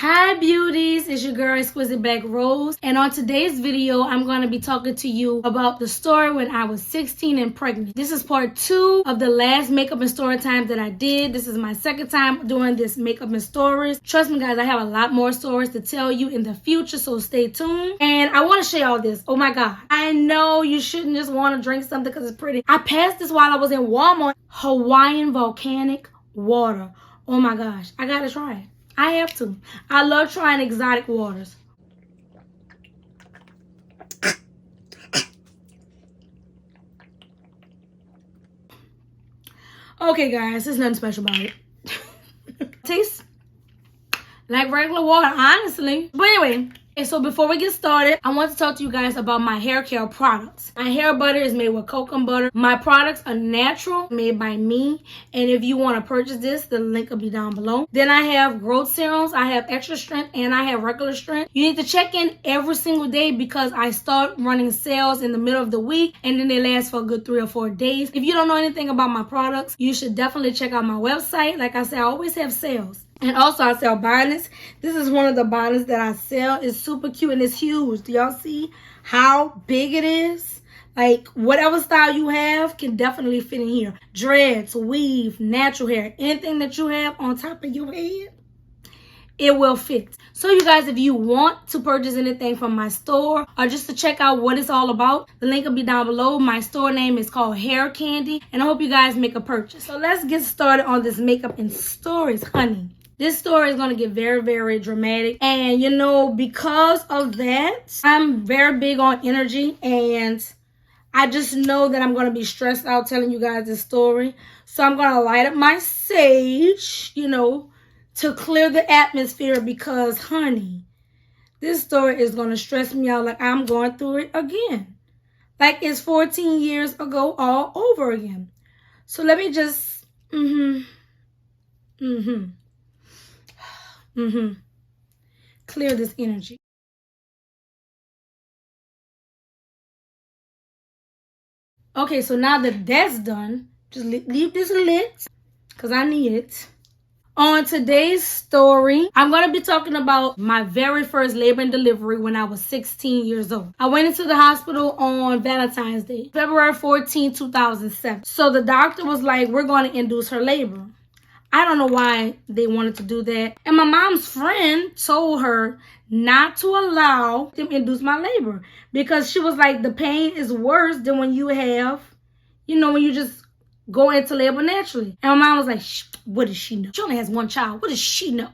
Hi beauties, it's your girl ExBlackrose, and on today's video I'm going to be talking to you about the story when I was 16 and pregnant. This is part 2 of the last makeup and story time that I did. This is my second time doing this makeup and stories. Trust me guys, I have a lot more stories to tell you in the future, so stay tuned. And I want to show y'all this. Oh my god, I know you shouldn't just want to drink something because it's pretty. I passed this while I was in Walmart. Hawaiian volcanic water. Oh my gosh, I gotta try it. I have to. I love trying exotic waters. Okay, guys, there's nothing special about it. Tastes like regular water, honestly. But anyway, and so before we get started, I want to talk to you guys about my hair care products. My hair butter is made with coconut butter. My products are natural, made by me. And if you want to purchase this, the link will be down below. Then I have growth serums. I have extra strength and I have regular strength. You need to check in every single day because I start running sales in the middle of the week and then they last for a good 3 or 4 days. If you don't know anything about my products, you should definitely check out my website. Like I said, I always have sales. And also I sell bonnets. This is one of the bonnets that I sell. It's super cute and it's huge. Do y'all see how big it is? Like whatever style you have can definitely fit in here. Dreads, weave, natural hair, anything that you have on top of your head, it will fit. So you guys, if you want to purchase anything from my store or just to check out what it's all about, the link will be down below. My store name is called Hair Candy and I hope you guys make a purchase. So let's get started on this makeup and stories, honey. This story is going to get very, very dramatic. And, you know, because of that, I'm very big on energy. And I just know that I'm going to be stressed out telling you guys this story. So I'm going to light up my sage, you know, to clear the atmosphere. Because, honey, this story is going to stress me out like I'm going through it again. Like it's 14 years ago all over again. So let me just, clear this energy. Okay, so now that that's done, just leave this lit because I need it. On today's story, I'm going to be talking about my very first labor and delivery when I was 16 years old. I went into the hospital on Valentine's Day, February 14, 2007. So the doctor was like, we're going to induce her labor. I don't know why they wanted to do that. And my mom's friend told her not to allow them to induce my labor because she was like, the pain is worse than when you have, you know, when you just go into labor naturally. And my mom was like, shh, what does she know? She only has one child. What does she know?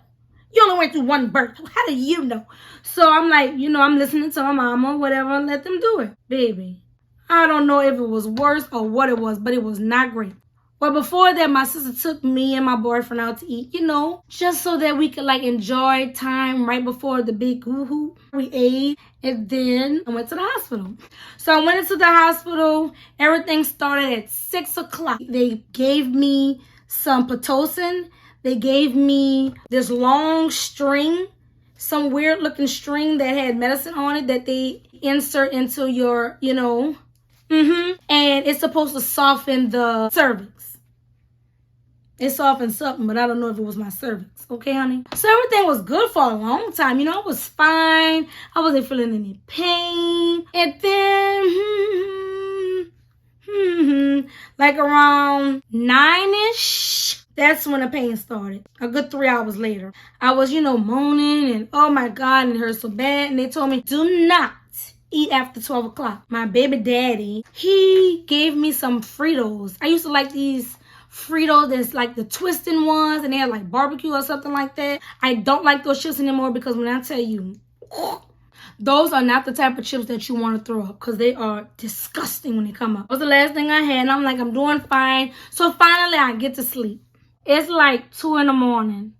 You only went through one birth. How do you know? So I'm like, you know, I'm listening to my mama, whatever, let them do it. Baby, I don't know if it was worse or what it was, but it was not great. Well, before that, my sister took me and my boyfriend out to eat, you know, just so that we could like enjoy time right before the big woohoo. We ate and then I went to the hospital. So I went into the hospital. Everything started at 6 o'clock. They gave me some Pitocin. They gave me this long string, some weird looking string that had medicine on it that they insert into your, you know, and it's supposed to soften the cervix. It softened something, but I don't know if it was my cervix. Okay, honey? So everything was good for a long time. You know, I was fine. I wasn't feeling any pain. And then, like around 9-ish, that's when the pain started. A good 3 hours later. I was, you know, moaning and, oh my God, and it hurt so bad. And they told me, do not eat after 12 o'clock. My baby daddy, he gave me some Fritos. I used to like these Fritos that's like the twisting ones and they had like barbecue or something like that. I don't like those chips anymore because when I tell you, those are not the type of chips that you want to throw up because they are disgusting when they come up. That was the last thing I had and I'm like, I'm doing fine. So finally I get to sleep. It's like 2 in the morning.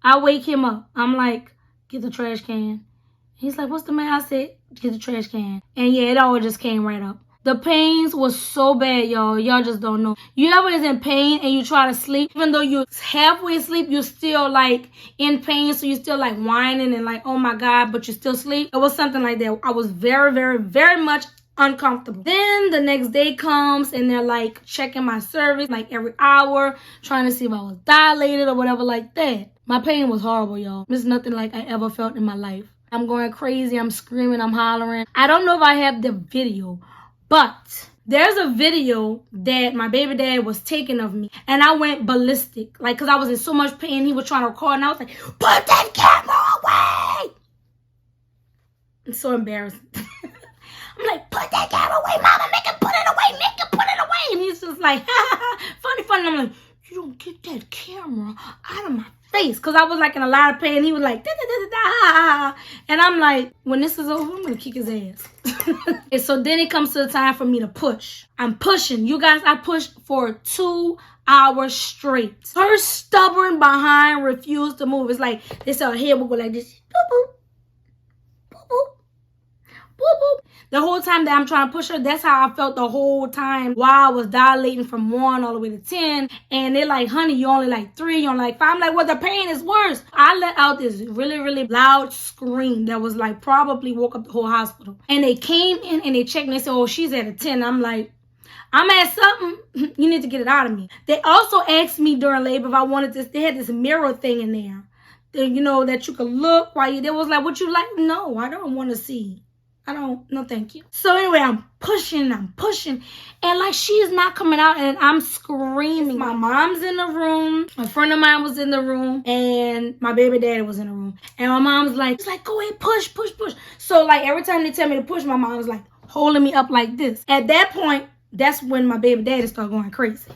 I wake him up. I'm like, get the trash can. He's like, what's the matter? I said, get the trash can. And yeah, it all just came right up. The pains was so bad, y'all. Y'all just don't know. You ever is in pain and you try to sleep, even though you're halfway asleep, you're still like in pain. So you're still like whining and like, oh my God, but you still sleep. It was something like that. I was very, very, very much uncomfortable. Then the next day comes and they're like checking my cervix like every hour, trying to see if I was dilated or whatever like that. My pain was horrible, y'all. It's nothing like I ever felt in my life. I'm going crazy. I'm screaming. I'm hollering. I don't know if I have the video, but there's a video that my baby dad was taking of me, and I went ballistic. Like, because I was in so much pain. He was trying to record, and I was like, put that camera away. It's so embarrassing. I'm like, put that camera away, mama. Make him put it away. Make him put it away. And he's just like, funny. And I'm like, you don't get that camera out of my face. Because I was like in a lot of pain. He was like, da, da, da, da, da. And I'm like, when this is over, I'm going to kick his ass. And so then it comes to the time for me to push. I'm pushing. You guys, I pushed for 2 hours straight. Her stubborn behind refused to move. It's like, this her head will go like this. Boop, boop. Boop, boop. Boop, boop. The whole time that I'm trying to push her, that's how I felt the whole time while I was dilating from 1 all the way to 10. And they're like, honey, you only like 3, you only like 5. I'm like, well, the pain is worse. I let out this really, really loud scream that was like probably woke up the whole hospital. And they came in and they checked and they said, oh, she's at a 10. I'm like, I'm at something. You need to get it out of me. They also asked me during labor if I wanted this. They had this mirror thing in there, you know, that you could look while you, they was like, what you like? No, I don't want to see. No, thank you. So anyway, I'm pushing, and like she is not coming out, and I'm screaming. My mom's in the room, a friend of mine was in the room, and my baby daddy was in the room. And my mom's like, go ahead, push. So like every time they tell me to push, my mom was like holding me up like this. At that point, that's when my baby daddy started going crazy.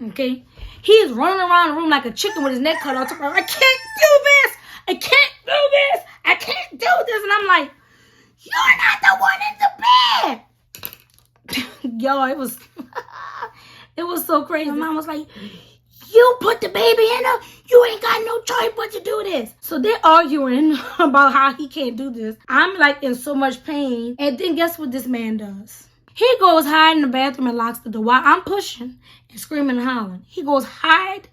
Okay? He is running around the room like a chicken with his neck cut off. I can't do this. I can't do this. I can't do this. And I'm like, you're not the one in the bed. Yo, it was so crazy. My mom was like, you put the baby in her. You ain't got no choice but to do this. So they're arguing about how he can't do this. I'm like in so much pain. And then guess what this man does? He goes hide in the bathroom and locks the door while I'm pushing and screaming and hollering. He goes hide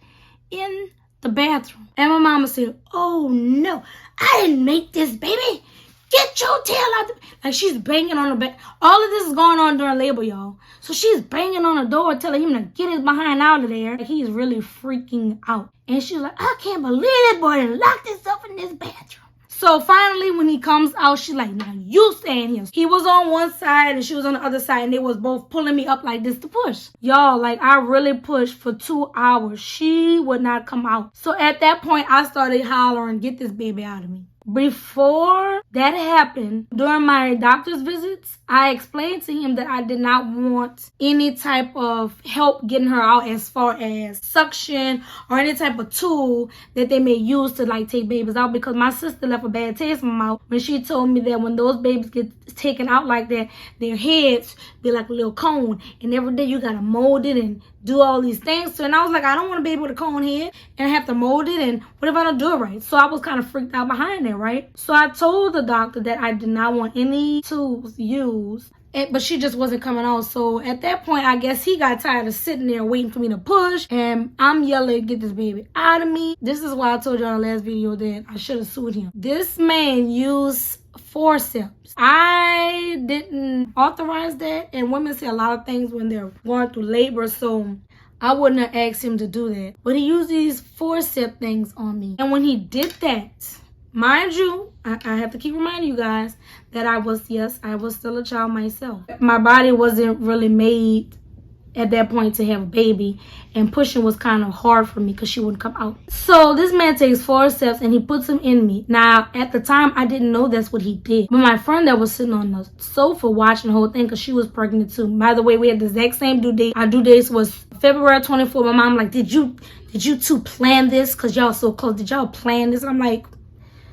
in the bathroom. And my mama said, oh no, I didn't make this baby. Get your tail out. Like she's banging on the back. All of this is going on during labor, y'all. So she's banging on the door telling him to get his behind out of there. Like he's really freaking out. And she's like, I can't believe this boy locked himself in this bathroom. So finally, when he comes out, she's like, now you stand here. He was on one side and she was on the other side. And they was both pulling me up like this to push. Y'all, like I really pushed for 2 hours. She would not come out. So at that point, I started hollering, get this baby out of me. Before that happened, during my doctor's visits, I explained to him that I did not want any type of help getting her out as far as suction or any type of tool that they may use to like take babies out, because my sister left a bad taste in my mouth when she told me that when those babies get taken out like that, their heads be like a little cone, and every day you gotta mold it and do all these things. So, and I was like, I don't want a baby with a cone head and I have to mold it, and what if I don't do it right? So I was kind of freaked out behind that, right? So I told the doctor that I did not want any tools used, but she just wasn't coming out. So at that point, I guess he got tired of sitting there waiting for me to push, and I'm yelling, get this baby out of me. This is why I told you on the last video that I should have sued him. This man used forceps. I didn't authorize that, and women say a lot of things when they're going through labor, so I wouldn't have asked him to do that. But he used these forceps things on me. And when he did that, mind you, I have to keep reminding you guys that I was still a child myself. My body wasn't really made at that point to have a baby, and pushing was kind of hard for me because she wouldn't come out. So this man takes forceps and he puts them in me. Now at the time I didn't know that's what he did, but my friend that was sitting on the sofa watching the whole thing, because she was pregnant too. By the way, we had the exact same due date. Our due dates was February 24th. My mom like, did you two plan this? Because y'all so close. Did y'all plan this? I'm like,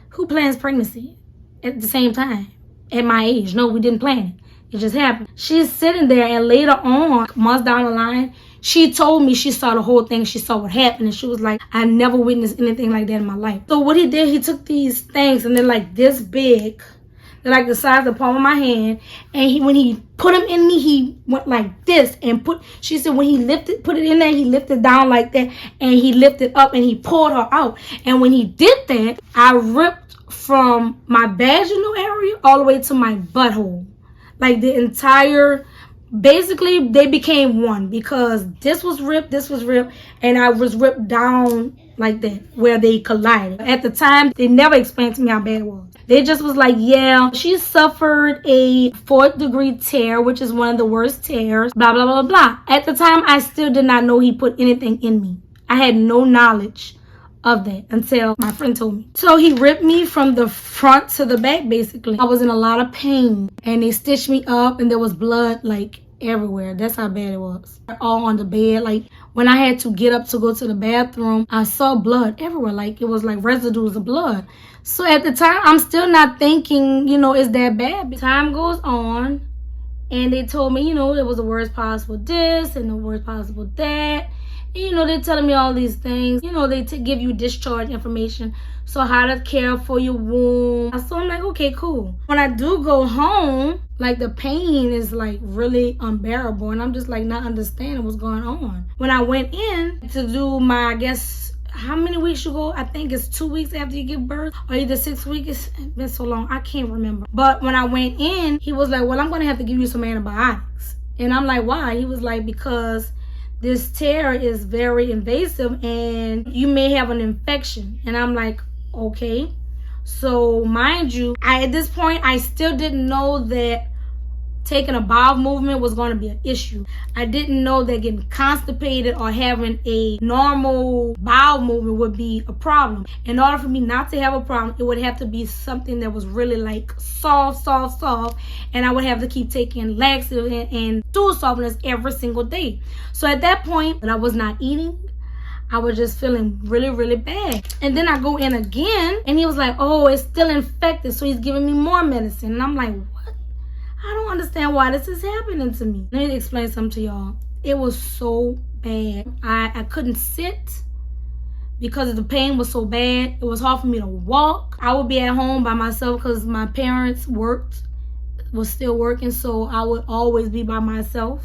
who plans pregnancy at the same time at my age? No, we didn't plan it. It just happened. She's sitting there, and later on, months down the line, she told me she saw the whole thing. She saw what happened, and she was like, I never witnessed anything like that in my life. So what he did, he took these things, and they're like this big. They're like the size of the palm of my hand. And when he put them in me, he went like this and she said when he put it in there, he lifted down like that, and he lifted up and he pulled her out. And when he did that, I ripped from my vaginal area all the way to my butthole. Like the entire, basically they became one, because this was ripped, and I was ripped down like that where they collided. At the time, they never explained to me how bad it was. They just was like, yeah, she suffered a 4th degree tear, which is one of the worst tears, blah, blah, blah, blah. At the time, I still did not know he put anything in me. I had no knowledge of that until my friend told me. So he ripped me from the front to the back, basically. I was in a lot of pain, and they stitched me up, and there was blood like everywhere. That's how bad it was. All on the bed. Like when I had to get up to go to the bathroom, I saw blood everywhere. Like it was like residues of blood. So at the time, I'm still not thinking, you know, it's that bad. Time goes on, and they told me, you know, it was the worst possible this and the worst possible that. And, you know, they're telling me all these things. You know, they give you discharge information. So how to care for your womb. So I'm like, okay, cool. When I do go home, like the pain is like really unbearable. And I'm just like not understanding what's going on. When I went in to do my, I guess, how many weeks you go? I think it's 2 weeks after you give birth, or either 6 weeks. It's been so long, I can't remember. But when I went in, he was like, well, I'm going to have to give you some antibiotics. And I'm like, why? He was like, because this tear is very invasive and you may have an infection. And I'm like, okay. So mind you, at this point, I still didn't know that taking a bowel movement was going to be an issue. I didn't know that getting constipated or having a normal bowel movement would be a problem. In order for me not to have a problem, it would have to be something that was really like soft, and I would have to keep taking laxative and stool softeners every single day. So at that point, I was not eating. I was just feeling really, really bad. And then I go in again, and he was like, oh, it's still infected, so he's giving me more medicine. And I'm like, what? I don't understand why this is happening to me. Let me explain something to y'all. It was so bad. I couldn't sit because the pain was so bad. It was hard for me to walk. I would be at home by myself because my parents was still working, so I would always be by myself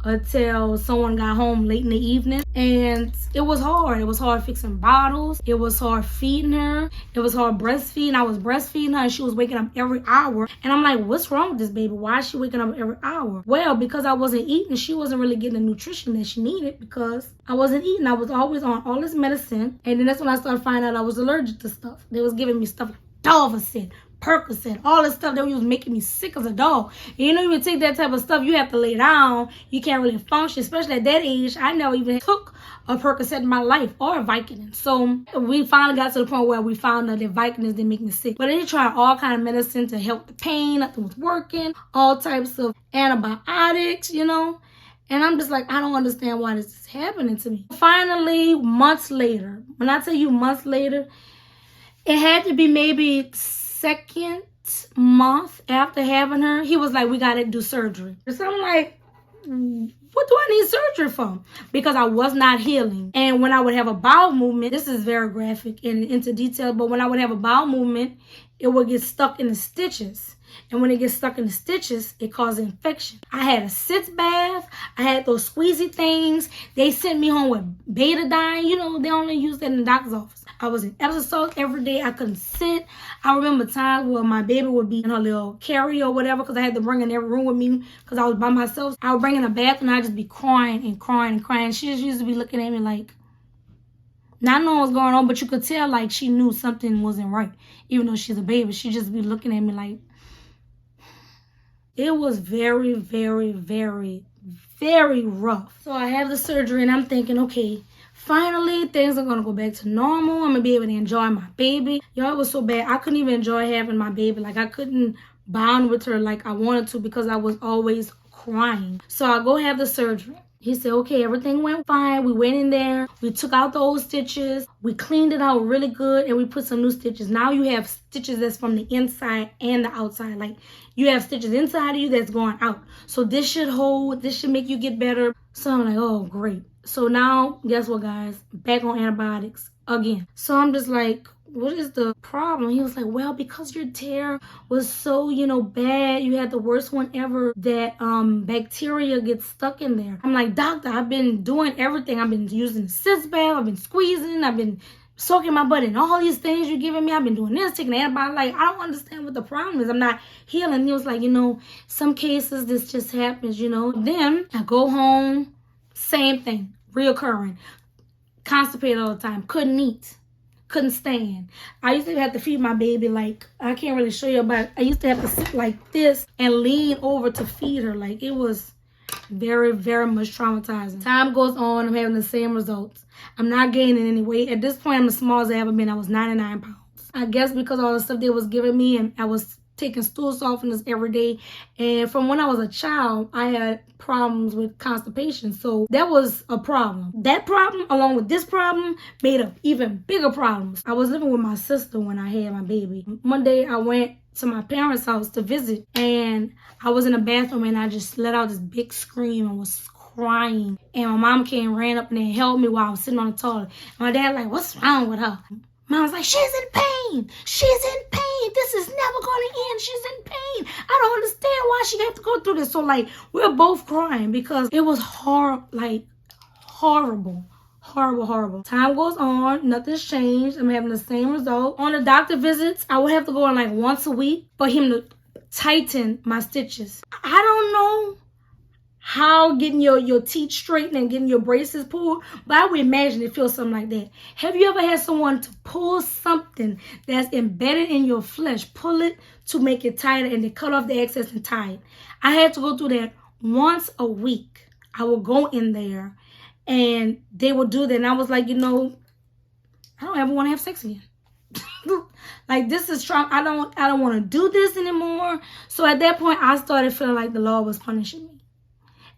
until someone got home late in the evening. And it was hard. It was hard fixing bottles. It was hard feeding her. It was hard breastfeeding. I was breastfeeding her and she was waking up every hour. And I'm like, what's wrong with this baby? Why is she waking up every hour? Well, because I wasn't eating, she wasn't really getting the nutrition that she needed because I wasn't eating. I was always on all this medicine. And then that's when I started finding out I was allergic to stuff. They was giving me stuff like Dovacin, Percocet, all this stuff that was making me sick as a dog. And you know, you would take that type of stuff, you have to lay down. You can't really function, especially at that age. I never even took a Percocet in my life or a Vicodin. So we finally got to the point where we found out that Vicodins didn't make me sick. But they tried all kind of medicine to help the pain. Nothing was working. All types of antibiotics, you know. And I'm just like, I don't understand why this is happening to me. Finally, months later, when I tell you months later, it had to be maybe 2nd month after having her, he was like, we gotta do surgery. So I'm like, what do I need surgery for? Because I was not healing. And when I would have a bowel movement, this is very graphic and into detail, but when I would have a bowel movement, it would get stuck in the stitches. And when it gets stuck in the stitches, it causes infection. I had a sitz bath. I had those squeezy things. They sent me home with betadine. You know, they only use that in the doctor's office. I was in episodes every day. I couldn't sit. I remember times where my baby would be in her little carrier or whatever because I had to bring her in every room with me because I was by myself. I would bring in a bath and I'd just be crying and crying and crying. She just used to be looking at me like, not knowing what's going on, but you could tell like she knew something wasn't right. Even though she's a baby, she'd just be looking at me like, it was very, very, very, very rough. So I have the surgery and I'm thinking, okay, finally things are going to go back to normal. I'm going to be able to enjoy my baby. Y'all, it was so bad. I couldn't even enjoy having my baby. Like I couldn't bond with her like I wanted to because I was always crying. So I go have the surgery. He said, okay, everything went fine. We went in there. We took out the old stitches. We cleaned it out really good. And we put some new stitches. Now you have stitches that's from the inside and the outside. Like you have stitches inside of you that's going out. So this should hold. This should make you get better. So I'm like, oh, great. So now, guess what, guys? Back on antibiotics again. So I'm just like, what is the problem? He was like, well, because your tear was so, bad, you had the worst one ever, that bacteria gets stuck in there. I'm like, doctor, I've been doing everything. I've been using the sitz bath, I've been squeezing, I've been soaking my butt in all these things you're giving me. I've been doing this, taking antibiotics. Like, I don't understand what the problem is. I'm not healing. He was like, some cases this just happens, Then I go home, same thing, reoccurring. Constipated all the time. Couldn't eat. Couldn't stand. I used to have to feed my baby, like, I can't really show you, but I used to have to sit like this and lean over to feed her. Like, it was very, very much traumatizing. Time goes on, I'm having the same results. I'm not gaining any weight. At this point, I'm the smallest I've ever been. I was 99 pounds. I guess because all the stuff they was giving me, and I was taking stool softeners every day. And from when I was a child, I had problems with constipation. So that was a problem. That problem, along with this problem, made up even bigger problems. I was living with my sister when I had my baby. One day I went to my parents' house to visit, and I was in the bathroom and I just let out this big scream and was crying. And my mom came, ran up and held me while I was sitting on the toilet. And my dad like, what's wrong with her? Mom was like, she's in pain. She's in pain. This is never going to end. She's in pain. I don't understand why she had to go through this. So, like, we're both crying because it was horrible. Horrible. Time goes on. Nothing's changed. I'm having the same result. On the doctor visits, I would have to go in like once a week for him to tighten my stitches. I don't know how getting your teeth straightened and getting your braces pulled, but I would imagine it feels something like that. Have you ever had someone to pull something that's embedded in your flesh, pull it to make it tighter, and they cut off the excess and tie it? I had to go through that once a week. I would go in there and they would do that, and I was like, I don't ever want to have sex again. Like, this is trauma. I don't want to do this anymore. So at that point, I started feeling like the Lord was punishing me.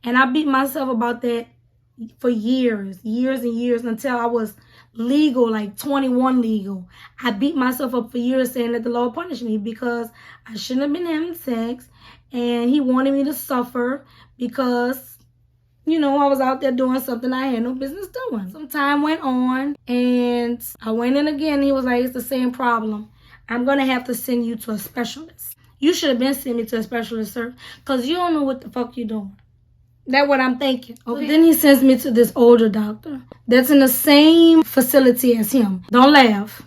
And I beat myself about that for years and years until I was legal, like 21 legal. I beat myself up for years saying that the Lord punished me because I shouldn't have been having sex. And he wanted me to suffer because, I was out there doing something I had no business doing. Some time went on and I went in again. He was like, it's the same problem. I'm going to have to send you to a specialist. You should have been sending me to a specialist, sir, because you don't know what the fuck you're doing. That's what I'm thinking. Okay. So then he sends me to this older doctor that's in the same facility as him. Don't laugh.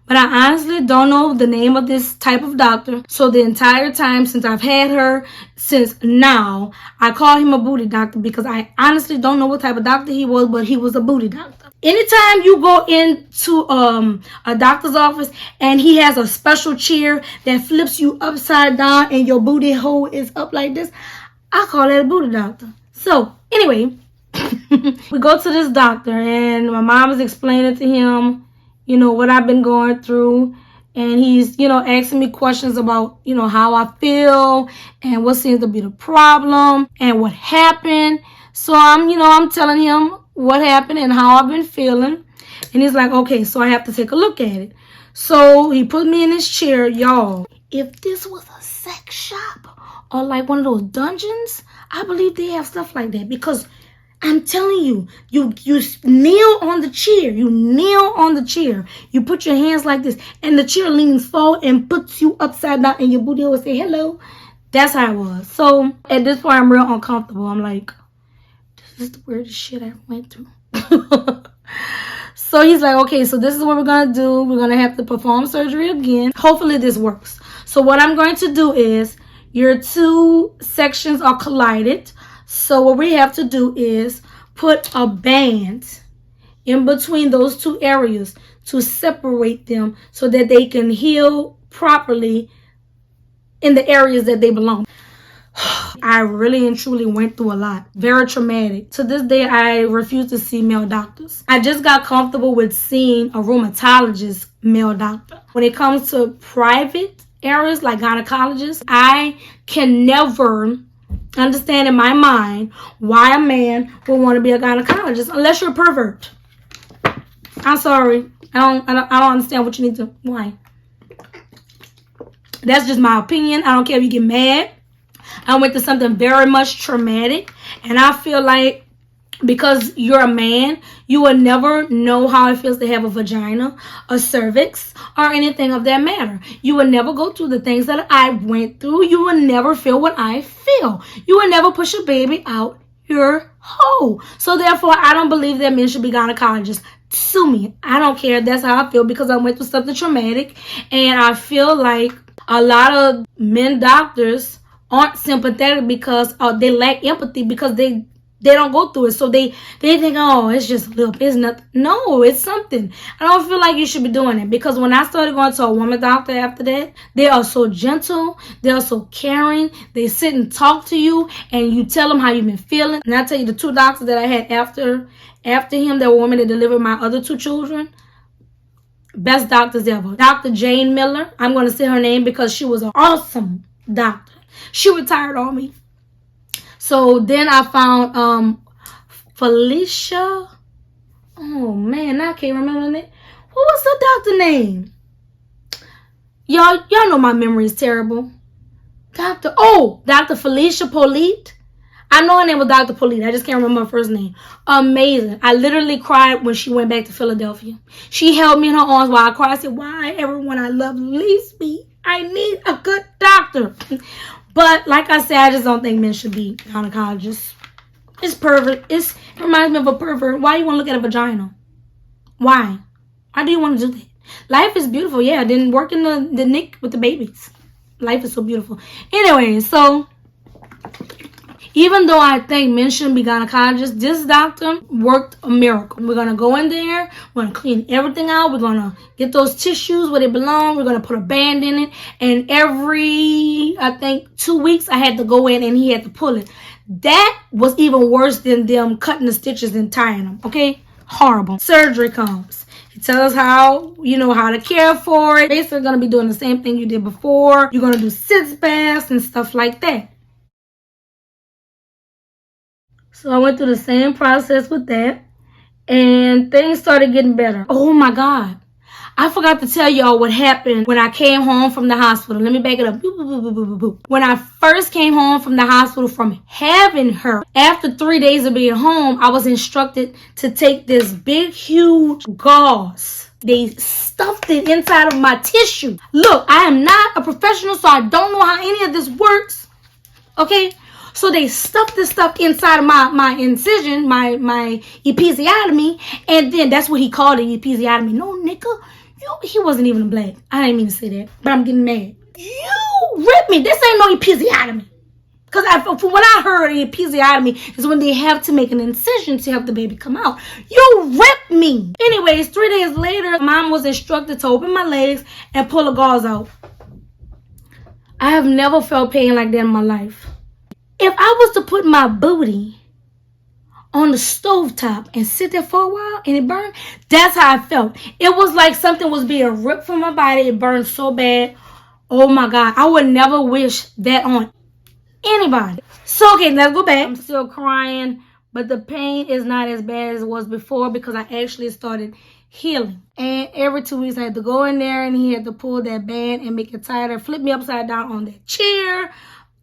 But I honestly don't know the name of this type of doctor. So the entire time since I've had her, since now, I call him a booty doctor because I honestly don't know what type of doctor he was, but he was a booty doctor. Anytime you go into a doctor's office and he has a special chair that flips you upside down and your booty hole is up like this, I call that a booty doctor. So, anyway, we go to this doctor and my mom is explaining to him, what I've been going through. And he's, asking me questions about, how I feel and what seems to be the problem and what happened. So, I'm telling him what happened and how I've been feeling. And he's like, okay, so I have to take a look at it. So, he put me in his chair. Y'all, if this was a sex shop or like one of those dungeons, I believe they have stuff like that because I'm telling you, you kneel on the chair. You kneel on the chair. You put your hands like this and the chair leans forward and puts you upside down and your booty will say hello. That's how it was. So at this point, I'm real uncomfortable. I'm like, this is the weirdest shit I went through. So he's like, okay, so this is what we're going to do. We're going to have to perform surgery again. Hopefully this works. So what I'm going to do is your two sections are collided. So what we have to do is put a band in between those two areas to separate them so that they can heal properly in the areas that they belong. I really and truly went through a lot. Very traumatic. To this day, I refuse to see male doctors. I just got comfortable with seeing a rheumatologist male doctor. When it comes to private areas like gynecologists, I can never understand in my mind why a man would want to be a gynecologist unless you're a pervert. I'm sorry. I don't understand what you need to. Why? That's just my opinion. I don't care if you get mad. I went through something very much traumatic, and I feel like because you're a man, you will never know how it feels to have a vagina, a cervix, or anything of that matter. You will never go through the things that I went through. You will never feel what I feel. You will never push a baby out your hole. So therefore, I don't believe that men should be gynecologists. Sue me. I don't care. That's how I feel because I went through something traumatic. And I feel like a lot of men doctors aren't sympathetic because they lack empathy because they don't go through it. So they think, oh, it's just a little, it's nothing. No, it's something. I don't feel like you should be doing it because when I started going to a woman doctor after that, they are so gentle. They are so caring. They sit and talk to you and you tell them how you've been feeling. And I tell you, the 2 doctors that I had after him, that were women that delivered my other 2 children, best doctors ever. Dr. Jane Miller, I'm going to say her name because she was an awesome doctor. She retired on me. So then I found Felicia. Oh man, I can't remember it. What was the doctor name? Y'all know my memory is terrible. Dr. Felicia Polite. I know her name was Dr. Polite. I just can't remember her first name. Amazing. I literally cried when she went back to Philadelphia. She held me in her arms while I cried. I said, why everyone I love leaves me? I need a good doctor. But like I said, I just don't think men should be gynecologists. It's pervert. It reminds me of a pervert. Why you want to look at a vagina? Why? Why do you want to do that? Life is beautiful. Yeah, I didn't work in the NIC with the babies. Life is so beautiful. Anyway, so even though I think men shouldn't be gynecologists, this doctor worked a miracle. We're going to go in there. We're going to clean everything out. We're going to get those tissues where they belong. We're going to put a band in it. And every, I think, 2 weeks, I had to go in and he had to pull it. That was even worse than them cutting the stitches and tying them. Okay? Horrible. Surgery comes. He tells us how to care for it. Basically, going to be doing the same thing you did before. You're going to do sitz baths and stuff like that. So I went through the same process with that. And things started getting better. Oh my God. I forgot to tell y'all what happened when I came home from the hospital. Let me back it up. When I first came home from the hospital from having her, after 3 days of being home, I was instructed to take this big, huge gauze. They stuffed it inside of my tissue. Look, I am not a professional, so I don't know how any of this works. Okay? So they stuffed this stuff inside of my incision, my episiotomy, and then that's what he called it, episiotomy. No, nigga, he wasn't even black. I didn't mean to say that, but I'm getting mad. You ripped me. This ain't no episiotomy. Because from what I heard, episiotomy is when they have to make an incision to help the baby come out. You ripped me. Anyways, 3 days later, mom was instructed to open my legs and pull the gauze out. I have never felt pain like that in my life. If I was to put my booty on the stovetop and sit there for a while and it burned, that's how I felt. It was like something was being ripped from my body. It burned so bad. Oh my God. I would never wish that on anybody. So, okay, let's go back. I'm still crying, but the pain is not as bad as it was before because I actually started healing. And every 2 weeks I had to go in there and he had to pull that band and make it tighter, flip me upside down on that chair.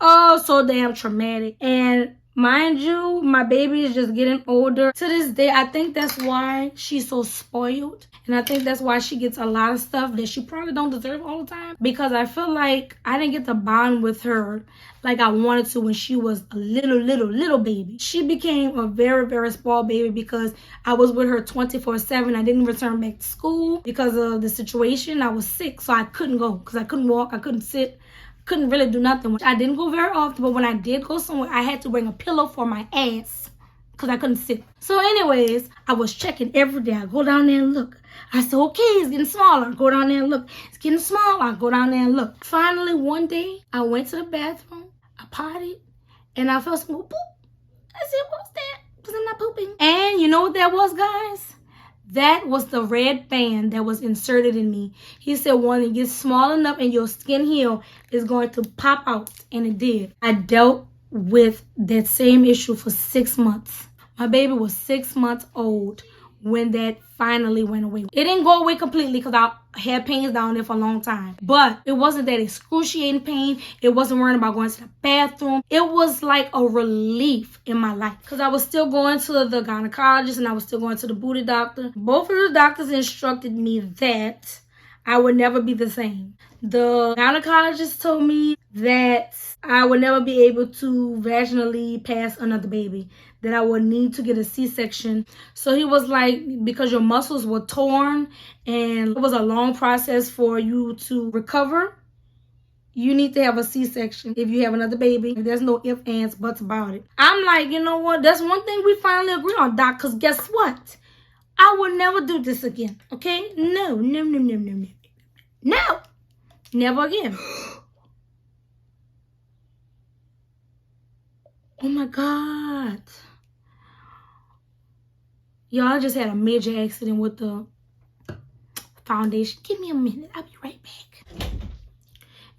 Oh, so damn traumatic. And mind you, my baby is just getting older. To this day, I think that's why she's so spoiled. And I think that's why she gets a lot of stuff that she probably don't deserve all the time. Because I feel like I didn't get to bond with her like I wanted to when she was a little baby. She became a very, very spoiled baby because I was with her 24/7. I didn't return back to school because of the situation. I was sick, so I couldn't go because I couldn't walk. I couldn't sit. Couldn't really do nothing. I didn't go very often, but when I did go somewhere, I had to bring a pillow for my ass because I couldn't sit. So anyways, I was checking every day. I go down there and look. I said, okay, it's getting smaller. I go down there and look. It's getting smaller. I go down there and look. Finally, one day, I went to the bathroom. I potted, and I felt some boop. I said, what's that? Because I'm not pooping. And you know what that was, guys? That was the red band that was inserted in me. He said, when it gets small enough and your skin heal, it's going to pop out. And it did. I dealt with that same issue for 6 months. My baby was 6 months old when that finally went away. It didn't go away completely because I had pains down there for a long time. But it wasn't that excruciating pain. It wasn't worrying about going to the bathroom. It was like a relief in my life. Because I was still going to the gynecologist and I was still going to the booty doctor. Both of the doctors instructed me that I would never be the same. The gynecologist told me that I would never be able to vaginally pass another baby, that I would need to get a C-section. So he was like, because your muscles were torn and it was a long process for you to recover, you need to have a C-section if you have another baby. There's no ifs, ands, buts about it. I'm like, you know what? That's one thing we finally agree on, Doc, because guess what? I will never do this again, okay? No, no, no, no, no, no. No! Never again. Oh my God. Y'all, just had a major accident with the foundation. Give me a minute. I'll be right back.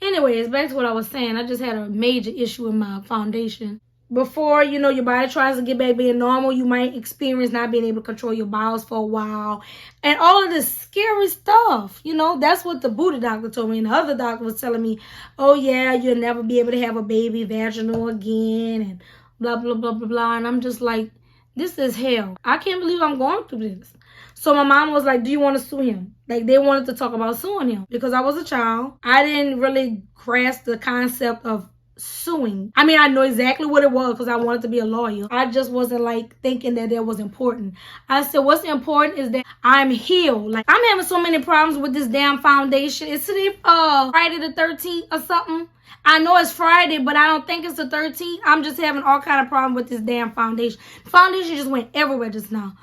Anyways, back to what I was saying. I just had a major issue with my foundation. Before, you know, your body tries to get back being normal, you might experience not being able to control your bowels for a while. And all of this scary stuff, you know, that's what the booty doctor told me. And the other doctor was telling me, oh, yeah, you'll never be able to have a baby vaginal again and blah, blah, blah, blah, blah. And I'm just like, this is hell. I can't believe I'm going through this. So my mom was like, do you want to sue him? Like, they wanted to talk about suing him. Because I was a child, I didn't really grasp the concept of suing. I mean, I know exactly what it was because I wanted to be a lawyer. I just wasn't like thinking that it was important. I said, what's important is that I'm healed. Like, I'm having so many problems with this damn foundation. It's today Friday the 13th or something. I know it's Friday, but I don't think it's the 13th. I'm just having all kind of problems with this damn foundation. The foundation just went everywhere just now.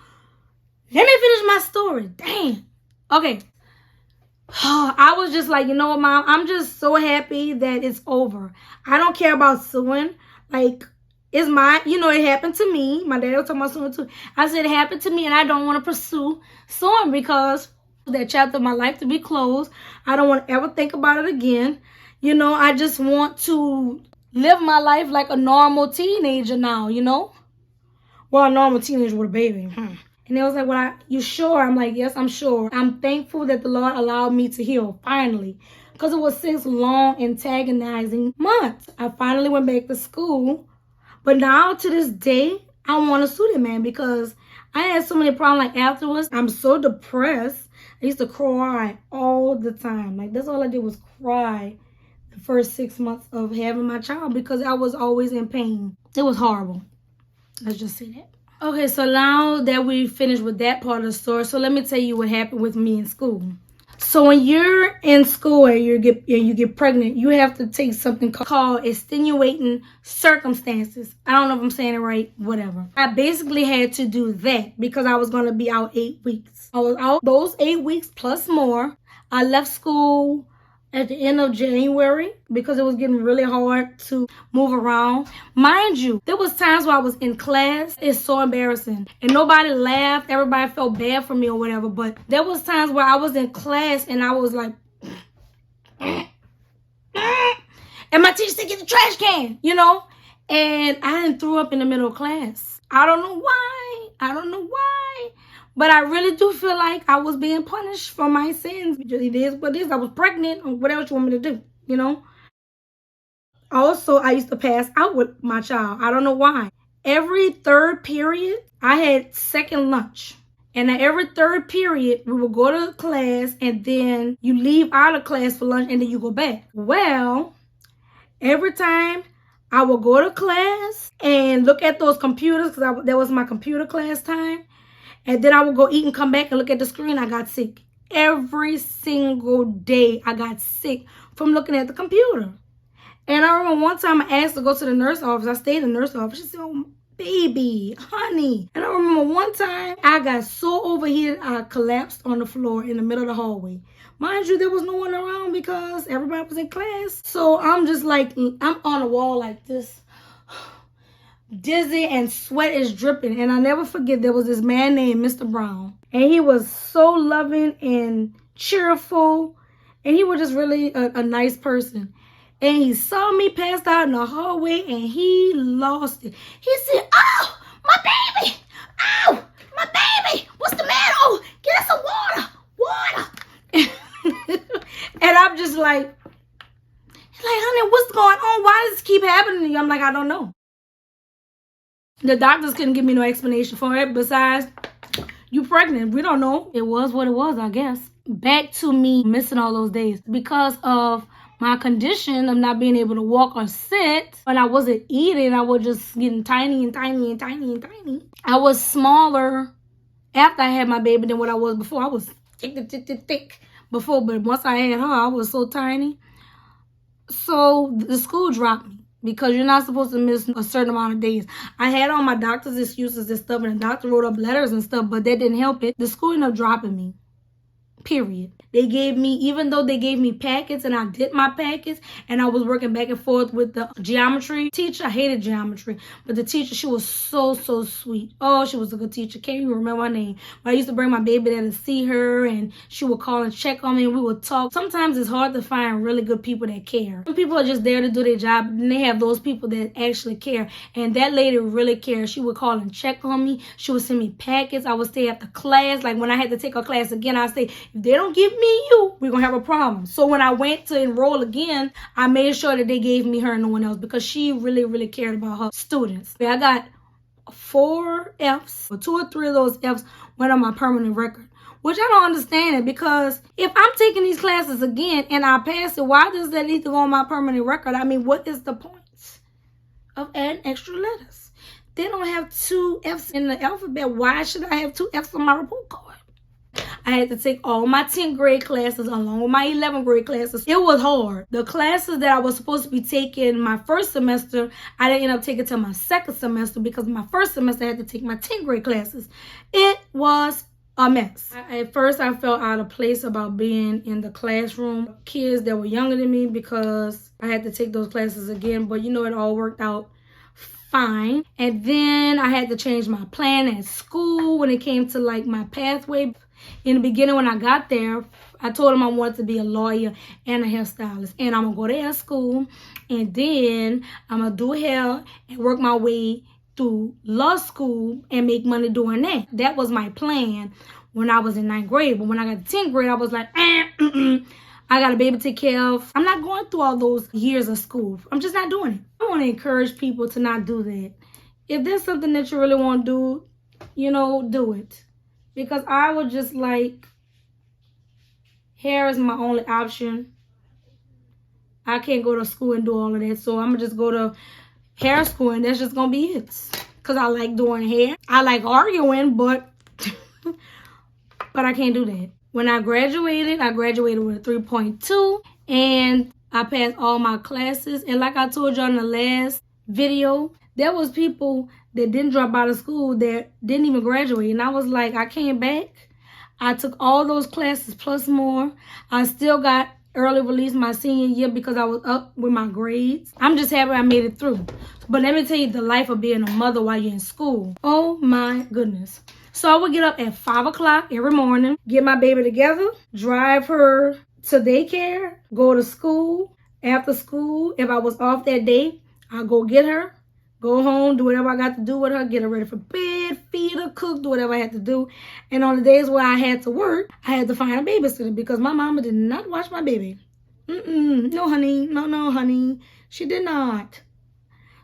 Let me finish my story. Damn. Okay. I was just like, you know what, Mom? I'm just so happy that it's over. I don't care about suing. Like, it's my, you know, it happened to me. My dad was talking about suing too. I said it happened to me and I don't want to pursue suing because that chapter of my life to be closed. I don't want to ever think about it again. You know, I just want to live my life like a normal teenager now, you know? Well, a normal teenager with a baby. And they was like, well, you sure? I'm like, yes, I'm sure. I'm thankful that the Lord allowed me to heal, finally. Because it was 6 long, antagonizing months. I finally went back to school. But now, to this day, I want to sue that man because I had so many problems. Like, afterwards, I'm so depressed. I used to cry all the time. Like, that's all I did was cry the first 6 months of having my child because I was always in pain. It was horrible. Let's just say that. Okay, so now that we finished with that part of the story, so let me tell you what happened with me in school. So when you're in school and you get pregnant, you have to take something called extenuating circumstances. I don't know if I'm saying it right, whatever. I basically had to do that because I was going to be out 8 weeks. I was out those 8 weeks plus more. I left school at the end of January because it was getting really hard to move around. Mind you, there was times where I was in class. It's so embarrassing. And nobody laughed. Everybody felt bad for me or whatever. But there was times where I was in class and I was like, and my teacher said, get the trash can, you know? And I didn't throw up in the middle of class. I don't know why. I don't know why. But I really do feel like I was being punished for my sins. It is what it is. I was pregnant. Or what else you want me to do? You know? Also, I used to pass out with my child. I don't know why. Every third period, I had second lunch. And at every third period, we would go to class. And then you leave out of class for lunch. And then you go back. Well, every time I would go to class and look at those computers. Because that was my computer class time. And then I would go eat and come back and look at the screen. I got sick. Every single day I got sick from looking at the computer. And I remember one time I asked to go to the nurse office. I stayed in the nurse office. She said, oh, baby, honey. And I remember one time I got so overheated I collapsed on the floor in the middle of the hallway. Mind you, there was no one around because everybody was in class. So I'm just like, I'm on the wall like this. Dizzy and sweat is dripping. And I never forget there was this man named Mr. Brown. And he was so loving and cheerful. And he was just really a nice person. And he saw me passed out in the hallway and he lost it. He said, oh, my baby. Oh, my baby. What's the matter? Oh, get us some water. Water. And I'm just like, honey, what's going on? Why does this keep happening to you? I'm like, I don't know. The doctors couldn't give me no explanation for it. Besides, you pregnant. We don't know. It was what it was, I guess. Back to me missing all those days. Because of my condition of not being able to walk or sit, when I wasn't eating, I was just getting tiny and tiny and tiny and tiny. I was smaller after I had my baby than what I was before. I was thick before, but once I had her, I was so tiny. So the school dropped me because you're not supposed to miss a certain amount of days. I had all my doctor's excuses and stuff, and the doctor wrote up letters and stuff, but that didn't help it. The school ended up dropping me. Period. They gave me, even though they gave me packets and I did my packets and I was working back and forth with the geometry teacher. I hated geometry, but the teacher, she was so sweet. Oh, she was a good teacher. Can't even remember her name. But I used to bring my baby there to see her, and she would call and check on me, and we would talk. Sometimes it's hard to find really good people that care. Some people are just there to do their job, and they have those people that actually care. And that lady really cared. She would call and check on me. She would send me packets. I would stay after class. Like when I had to take her class again, I'd say, if they don't give me you, we're going to have a problem. So when I went to enroll again, I made sure that they gave me her and no one else because she really cared about her students. I got 4 Fs, or 2 or 3 of those Fs went on my permanent record, which I don't understand it, because if I'm taking these classes again and I pass it, why does that need to go on my permanent record? I mean, what is the point of adding extra letters? They don't have 2 Fs in the alphabet. Why should I have 2 Fs on my report card? I had to take all my 10th grade classes along with my 11th grade classes. It was hard. The classes that I was supposed to be taking my first semester, I didn't end up taking till my second semester because my first semester I had to take my 10th grade classes. It was a mess. At first, I felt out of place about being in the classroom. Kids that were younger than me, because I had to take those classes again. But you know, it all worked out fine. And then I had to change my plan at school when it came to like my pathway. In the beginning, when I got there, I told them I wanted to be a lawyer and a hairstylist. And I'm going to go to hair school. And then I'm going to do hair and work my way through law school and make money doing that. That was my plan when I was in 9th grade. But when I got to 10th grade, I was like, I got a baby to take care of. I'm not going through all those years of school. I'm just not doing it. I want to encourage people to not do that. If there's something that you really want to do, you know, do it. Because I was just like, hair is my only option. I can't go to school and do all of that. So I'm going to just go to hair school and that's just going to be it. Because I like doing hair. I like arguing, but I can't do that. When I graduated with a 3.2 and I passed all my classes. And like I told you in the last video, there was people that didn't drop out of school that didn't even graduate. And I was like, I came back. I took all those classes plus more. I still got early release my senior year because I was up with my grades. I'm just happy I made it through. But let me tell you the life of being a mother while you're in school. Oh my goodness. So I would get up at 5 o'clock every morning, get my baby together, drive her to daycare, go to school. After school, if I was off that day, I'll go get her. Go home, do whatever I got to do with her, get her ready for bed, feed her, cook, do whatever I had to do. And on the days where I had to work, I had to find a babysitter because my mama did not watch my baby. No, honey. No, honey. She did not.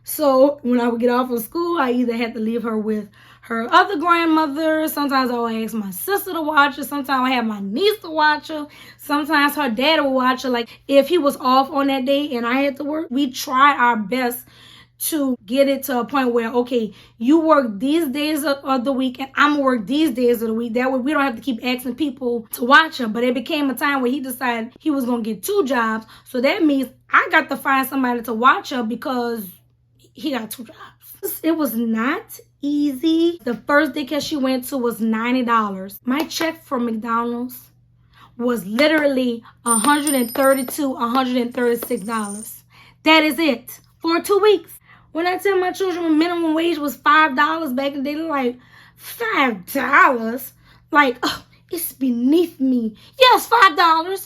So when I would get off of school, I either had to leave her with her other grandmother. Sometimes I would ask my sister to watch her. Sometimes I had my niece to watch her. Sometimes her dad would watch her. Like if he was off on that day and I had to work, we tried our best to get it to a point where, okay, you work these days of the week and I'm gonna work these days of the week. That way we don't have to keep asking people to watch her. But it became a time where he decided he was gonna get 2 jobs. So that means I got to find somebody to watch her because he got 2 jobs. It was not easy. The first daycare she went to was $90. My check from McDonald's was literally $132, $136. That is it for 2 weeks. When I tell my children minimum wage was $5 back in the day, they're like, $5? Like, oh, it's beneath me. Yes, $5,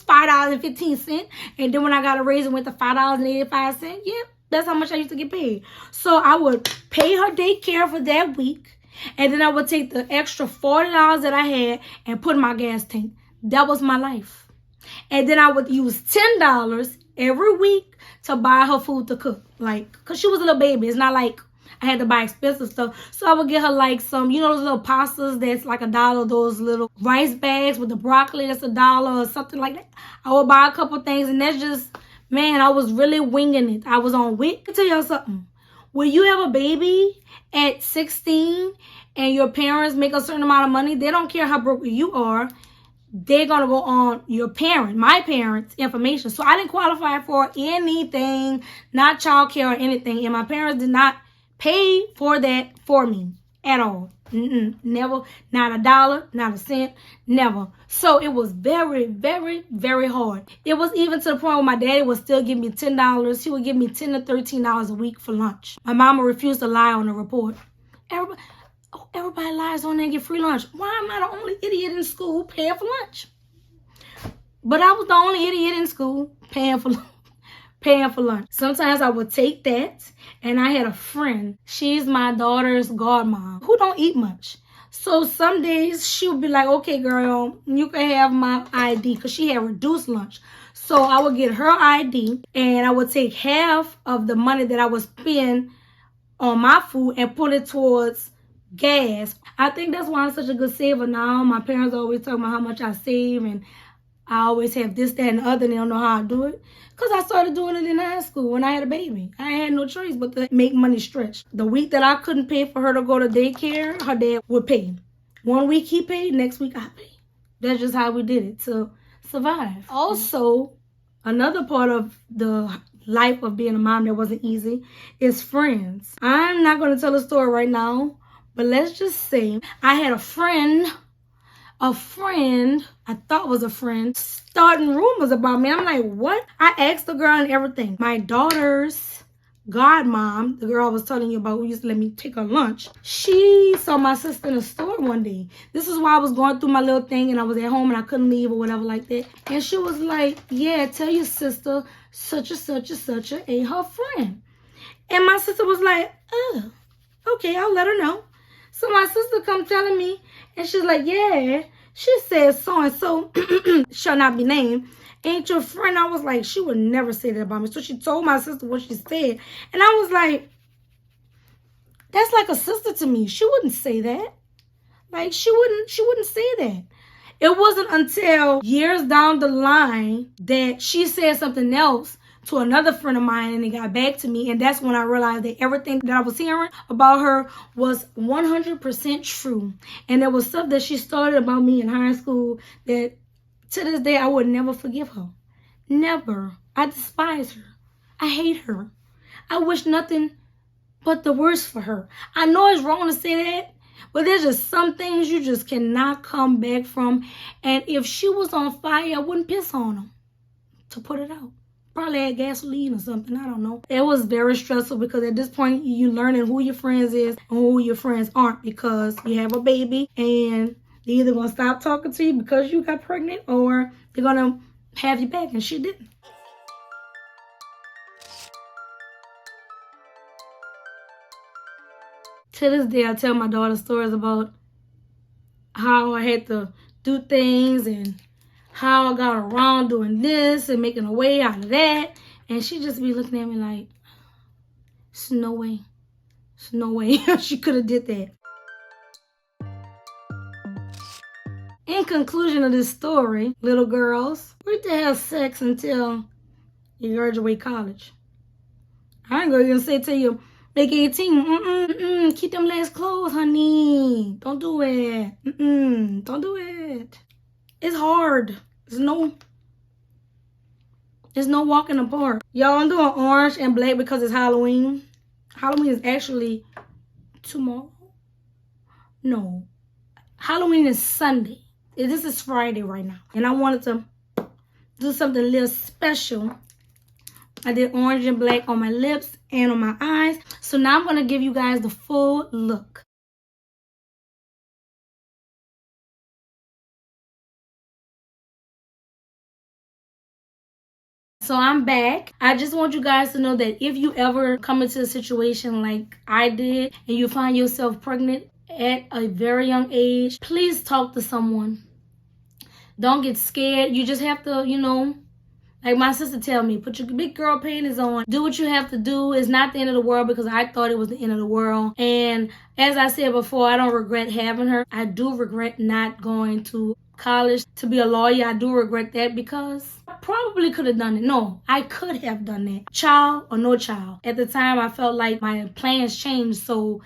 $5.15. And then when I got a raise, it went to $5.85. Yep, that's how much I used to get paid. So I would pay her daycare for that week. And then I would take the extra $40 that I had and put in my gas tank. That was my life. And then I would use $10 every week to buy her food to cook. Like, because she was a little baby. It's not like I had to buy expensive stuff. So I would get her like some, you know, those little pastas that's like $1. Those little rice bags with the broccoli that's $1 or something like that. I would buy a couple things and that's just Man, I was really winging it. I was on wit. I'll tell y'all something. When you have a baby at 16 and your parents make a certain amount of money, they don't care how broke you are. They're going to go on my parents' information. So I didn't qualify for anything, not childcare or anything. And my parents did not pay for that for me at all. Never, not a dollar, not a cent, never. So it was very, very, very hard. It was even to the point where my daddy would still give me $10. He would give me $10 to $13 a week for lunch. My mama refused to lie on the report. Everybody lies on there and get free lunch. Why am I the only idiot in school paying for lunch? But I was the only idiot in school paying for lunch. Sometimes I would take that, and I had a friend. She's my daughter's godmom who don't eat much. So some days she would be like, okay, girl, you can have my ID, because she had reduced lunch. So I would get her ID, and I would take half of the money that I would spend on my food and put it towards gas. I think that's why I'm such a good saver now. My parents always talk about how much I save, and I always have this, that, and the other, and they don't know how I do it. Because I started doing it in high school when I had a baby. I had no choice but to make money stretch. The week that I couldn't pay for her to go to daycare, her dad would pay. One week he paid, next week I paid. That's just how we did it to survive. Also, another part of the life of being a mom that wasn't easy is friends. I'm not going to tell a story right now, but let's just say I had a friend, I thought was a friend, starting rumors about me. I'm like, what? I asked the girl and everything. My daughter's godmom, the girl I was telling you about who used to let me take her lunch, she saw my sister in the store one day. This is why I was going through my little thing and I was at home and I couldn't leave or whatever like that. And she was like, yeah, tell your sister such and ain't her friend. And my sister was like, oh, okay, I'll let her know. So my sister come telling me, and she's like, yeah, she said so-and-so shall not be named. Ain't your friend? I was like, she would never say that about me. So she told my sister what she said. And I was like, that's like a sister to me. She wouldn't say that. Like, she wouldn't say that. It wasn't until years down the line that she said something else to another friend of mine, and it got back to me, and that's when I realized that everything that I was hearing about her was 100% true. And there was stuff that she started about me in high school that to this day I would never forgive her. Never. I despise her. I hate her. I wish nothing but the worst for her. I know it's wrong to say that, but there's just some things you just cannot come back from. And if she was on fire, I wouldn't piss on her to put it out. Probably had gasoline or something. I don't know. It was very stressful because at this point, you learning who your friends is and who your friends aren't, because you have a baby and they're either going to stop talking to you because you got pregnant, or they're going to have you back, and she didn't. To this day, I tell my daughter stories about how I had to do things and how I got around doing this and making a way out of that. And she just be looking at me like, there's no way. There's no way she could have did that. In conclusion of this story, little girls, wait to have sex until you graduate college. I ain't gonna even say till you make 18. Keep them legs closed, honey. Don't do it. Don't do it. It's hard. There's no walk in the park. Y'all, I'm doing orange and black because it's Halloween. Halloween is actually tomorrow. No. Halloween is Sunday. This is Friday right now. And I wanted to do something a little special. I did orange and black on my lips and on my eyes. So now I'm going to give you guys the full look. So I'm back. I just want you guys to know that if you ever come into a situation like I did and you find yourself pregnant at a very young age, please talk to someone. Don't get scared. You just have to, like my sister tell me, put your big girl panties on. Do what you have to do. It's not the end of the world, because I thought it was the end of the world. And as I said before, I don't regret having her. I do regret not going to college to be a lawyer. I do regret that because I probably could have done it. No, I could have done that. Child or no child. At the time, I felt like my plans changed, so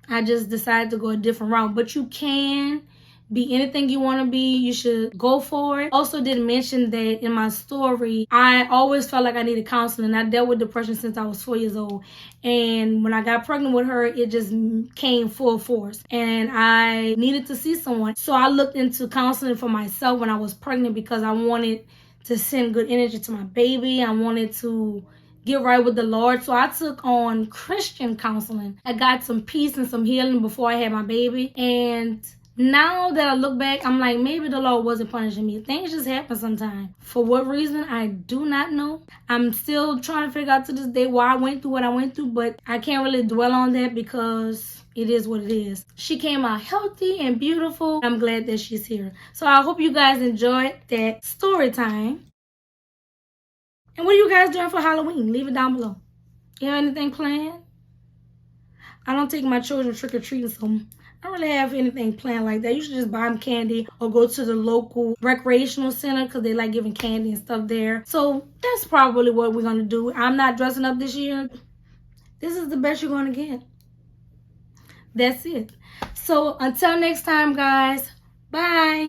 I just decided to go a different route. But you can be anything you want to be. You should go for it. Also did mention that in my story, I always felt like I needed counseling. I dealt with depression since I was 4 years old. And when I got pregnant with her, it just came full force. And I needed to see someone. So I looked into counseling for myself when I was pregnant because I wanted to send good energy to my baby. I wanted to get right with the Lord. So I took on Christian counseling. I got some peace and some healing before I had my baby. And now that I look back, I'm like, maybe the Lord wasn't punishing me. Things just happen sometimes. For what reason, I do not know. I'm still trying to figure out to this day why I went through what I went through, but I can't really dwell on that because it is what it is. She came out healthy and beautiful. I'm glad that she's here. So I hope you guys enjoyed that story time. And what are you guys doing for Halloween? Leave it down below. You have anything planned? I don't take my children trick-or-treating, so I don't really have anything planned like that. You should just buy them candy or go to the local recreational center because they like giving candy and stuff there. So that's probably what we're going to do. I'm not dressing up this year. This is the best you're going to get. That's it. So until next time, guys. Bye.